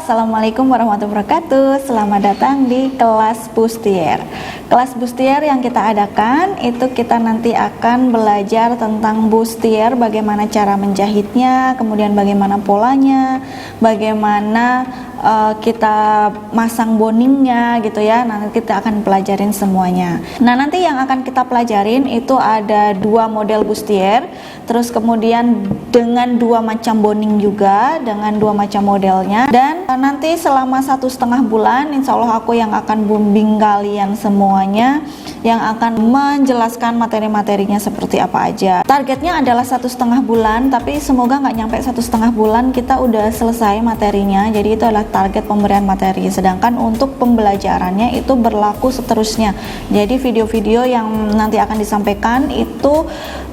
Assalamualaikum warahmatullahi wabarakatuh. Selamat datang di kelas bustier. Kelas bustier yang kita adakan itu kita nanti akan belajar tentang bustier, bagaimana cara menjahitnya, kemudian bagaimana polanya, bagaimana kita masang boningnya gitu ya. Nanti kita akan pelajarin semuanya. Nah, nanti yang akan kita pelajarin itu ada 2 model bustier, terus kemudian dengan 2 macam boning juga, dengan 2 macam modelnya. Dan nanti selama 1,5 bulan insya Allah aku yang akan bimbing kalian semuanya, yang akan menjelaskan materi-materinya seperti apa aja. Targetnya adalah 1,5 bulan, tapi semoga nggak nyampe 1,5 bulan kita udah selesai materinya. Jadi itu adalah target pemberian materi, sedangkan untuk pembelajarannya itu berlaku seterusnya. Jadi video-video yang nanti akan disampaikan itu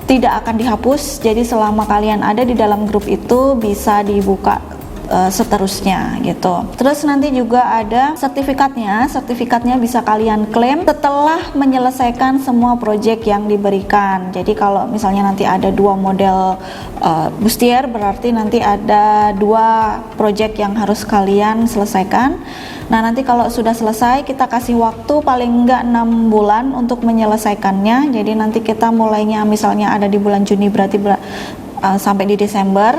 tidak akan dihapus, jadi selama kalian ada di dalam grup itu bisa dibuka seterusnya gitu. Terus nanti juga ada sertifikatnya bisa kalian klaim setelah menyelesaikan semua project yang diberikan. Jadi kalau misalnya nanti ada 2 model bustier, berarti nanti ada 2 project yang harus kalian selesaikan. Nah, nanti kalau sudah selesai kita kasih waktu paling enggak 6 bulan untuk menyelesaikannya. Jadi nanti kita mulainya misalnya ada di bulan Juni, berarti sampai di Desember.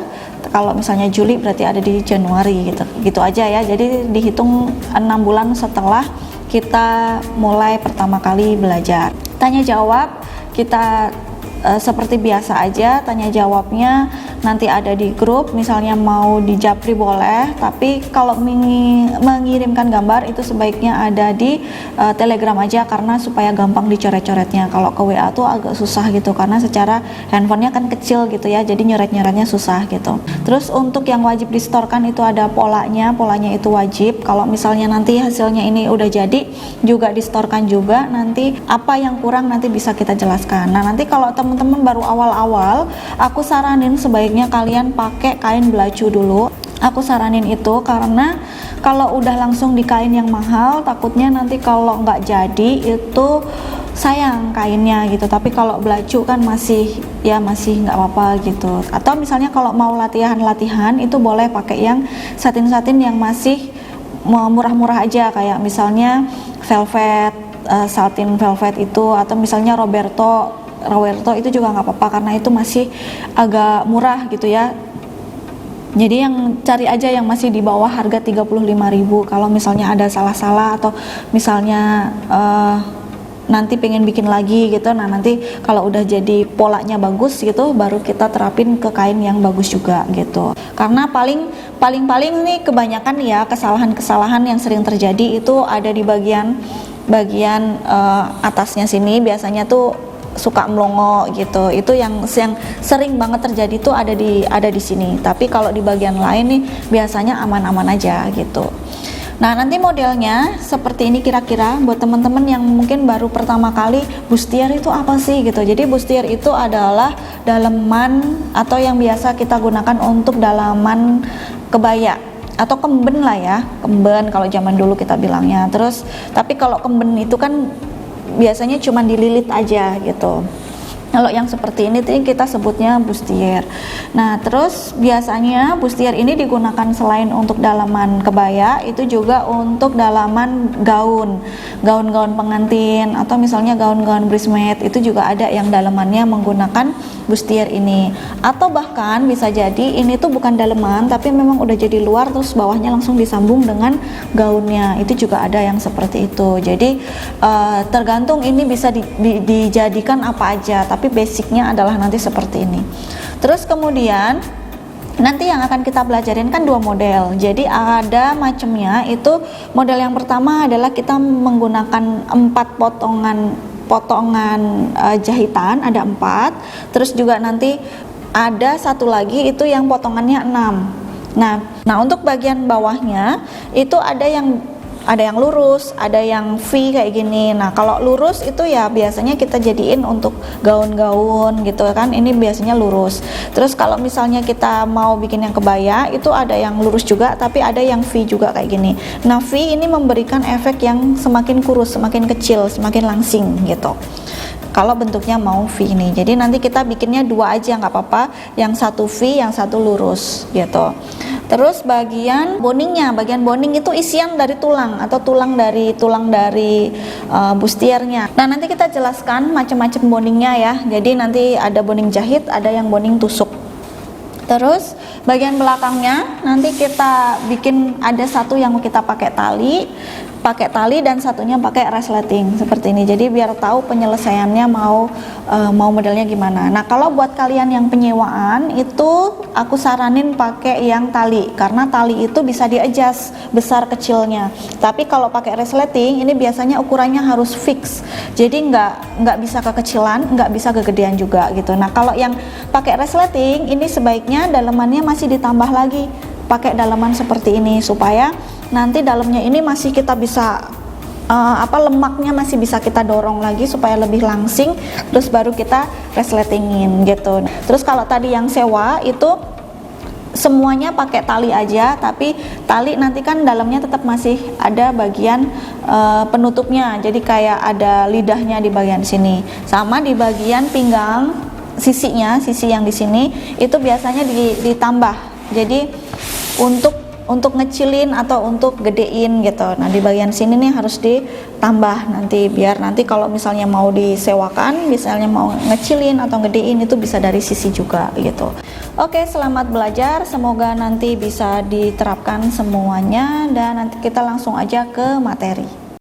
Kalau misalnya Juli berarti ada di Januari gitu aja ya. Jadi dihitung 6 bulan setelah kita mulai pertama kali belajar. Tanya jawab kita seperti biasa aja, tanya jawabnya nanti ada di grup. Misalnya mau di Japri boleh, tapi kalau mengirimkan gambar itu sebaiknya ada di Telegram aja, karena supaya gampang dicoret-coretnya. Kalau ke WA tuh agak susah gitu, karena secara handphonenya kan kecil gitu ya, jadi nyoret-nyoretnya susah gitu. Terus untuk yang wajib distorkan itu ada polanya itu wajib. Kalau misalnya nanti hasilnya ini udah jadi juga distorkan juga, nanti apa yang kurang nanti bisa kita jelaskan. Nah, nanti kalau teman-teman baru awal-awal, aku saranin sebaiknya kalian pakai kain belacu dulu. Aku saranin itu karena kalau udah langsung di kain yang mahal, takutnya nanti kalau nggak jadi itu sayang kainnya gitu. Tapi kalau belacu kan masih nggak apa-apa gitu. Atau misalnya kalau mau latihan itu boleh pakai yang satin-satin yang masih murah-murah aja, kayak misalnya velvet, satin velvet itu, atau misalnya Roberto itu juga nggak apa-apa, karena itu masih agak murah gitu ya. Jadi yang cari aja yang masih di bawah harga 35.000. Kalau misalnya ada salah-salah atau misalnya nanti pengen bikin lagi gitu, nah nanti kalau udah jadi polanya bagus gitu, baru kita terapin ke kain yang bagus juga gitu. Karena paling nih kebanyakan ya kesalahan yang sering terjadi itu ada di bagian atasnya sini, biasanya tuh suka melongo gitu. Itu yang sering banget terjadi tuh ada di sini. Tapi kalau di bagian lain nih biasanya aman-aman aja gitu. Nah, nanti modelnya seperti ini kira-kira buat teman-teman yang mungkin baru pertama kali, bustier itu apa sih gitu. Jadi bustier itu adalah daleman atau yang biasa kita gunakan untuk dalaman kebaya atau kemben lah ya, kemben kalau zaman dulu kita bilangnya. Terus tapi kalau kemben itu kan biasanya cuma dililit aja gitu. Kalau yang seperti ini tuh kita sebutnya bustier. Nah, terus biasanya bustier ini digunakan selain untuk dalaman kebaya, itu juga untuk dalaman gaun pengantin, atau misalnya gaun-gaun bridesmaid, itu juga ada yang dalamannya menggunakan bustier ini. Atau bahkan bisa jadi ini tuh bukan dalaman tapi memang udah jadi luar, terus bawahnya langsung disambung dengan gaunnya. Itu juga ada yang seperti itu. Jadi tergantung ini bisa dijadikan apa aja, tapi basicnya adalah nanti seperti ini. Terus kemudian nanti yang akan kita pelajarin kan 2 model. Jadi ada macamnya itu. Model yang pertama adalah kita menggunakan 4 potongan jahitan, ada 4. Terus juga nanti ada satu lagi itu yang potongannya 6. Nah untuk bagian bawahnya itu ada yang lurus, ada yang V kayak gini. Nah, kalau lurus itu ya biasanya kita jadiin untuk gaun-gaun gitu kan. Ini biasanya lurus. Terus kalau misalnya kita mau bikin yang kebaya, itu ada yang lurus juga, tapi ada yang V juga kayak gini. Nah, V ini memberikan efek yang semakin kurus, semakin kecil, semakin langsing gitu. Kalau bentuknya mau V ini. Jadi nanti kita bikinnya 2 aja nggak apa-apa, yang satu V, yang satu lurus gitu. Terus bagian bonding itu isian dari tulang atau tulang dari bustiernya. Nah, nanti kita jelaskan macam-macam bondingnya ya. Jadi nanti ada bonding jahit, ada yang bonding tusuk. Terus bagian belakangnya nanti kita bikin ada satu yang kita pakai tali dan satunya pakai resleting seperti ini. Jadi biar tahu penyelesaiannya mau modelnya gimana. Nah, kalau buat kalian yang penyewaan itu aku saranin pakai yang tali karena tali itu bisa di-adjust besar kecilnya. Tapi kalau pakai resleting ini biasanya ukurannya harus fix. Jadi nggak bisa kekecilan, nggak bisa kegedean juga gitu. Nah, kalau yang pakai resleting ini sebaiknya dalamannya masih ditambah lagi pakai dalaman seperti ini supaya nanti dalamnya ini masih kita bisa lemaknya masih bisa kita dorong lagi supaya lebih langsing, terus baru kita resletingin gitu. Terus kalau tadi yang sewa itu semuanya pakai tali aja, tapi tali nanti kan dalamnya tetap masih ada bagian penutupnya, jadi kayak ada lidahnya di bagian sini, sama di bagian pinggang sisi yang di sini itu biasanya ditambah. Jadi untuk ngecilin atau untuk gedein gitu. Nah, di bagian sini nih harus ditambah nanti biar nanti kalau misalnya mau disewakan, misalnya mau ngecilin atau gedein itu bisa dari sisi juga gitu. Oke, selamat belajar. Semoga nanti bisa diterapkan semuanya dan nanti kita langsung aja ke materi.